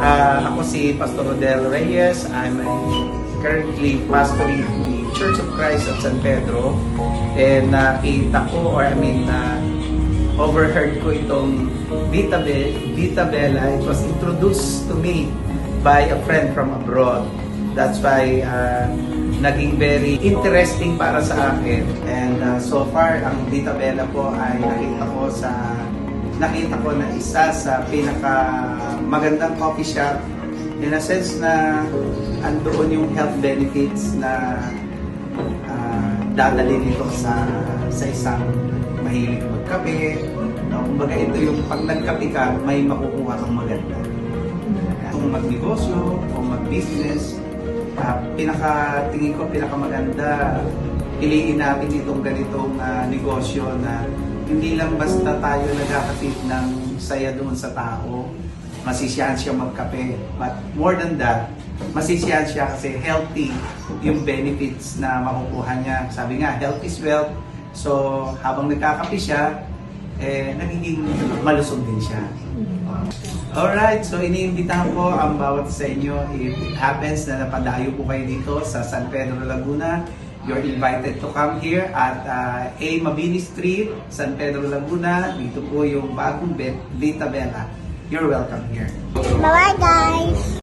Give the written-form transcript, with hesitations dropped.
Ako si Pastor Rodel Reyes. I'm currently pastoring the Church of Christ at San Pedro. And nakita ko, overheard ko itong Vita Bella. It was introduced to me by a friend from abroad. That's why naging very interesting para sa akin. And so far, ang Vita Bella po ay nakita ko na isa sa pinaka magandang coffee shop, in a sense na andoon yung health benefits na dadalhin nito sa isang mahilig magkape. Kumbaga ito yung pag nagkape ka, may makukuha kang maganda. Kung magnegosyo o mag-business, tingin ko pinakamaganda, piliin natin itong ganitong negosyo na hindi lang basta tayo nagkakatid ng saya doon sa tao, masisiyahan siya magkape. But more than that, masisiyahan siya kasi healthy yung benefits na makukuha niya. Sabi nga, health is wealth. So, habang nagkakape siya, nagiging malusog din siya. Alright, so iniimbitahan ko ang bawat sa inyo. If it happens na napadayo po kayo dito sa San Pedro, Laguna, you're invited to come here at A. Mabini Street, San Pedro, Laguna. Dito po yung bagong Vita Bella. You're welcome here. Bye-bye, guys!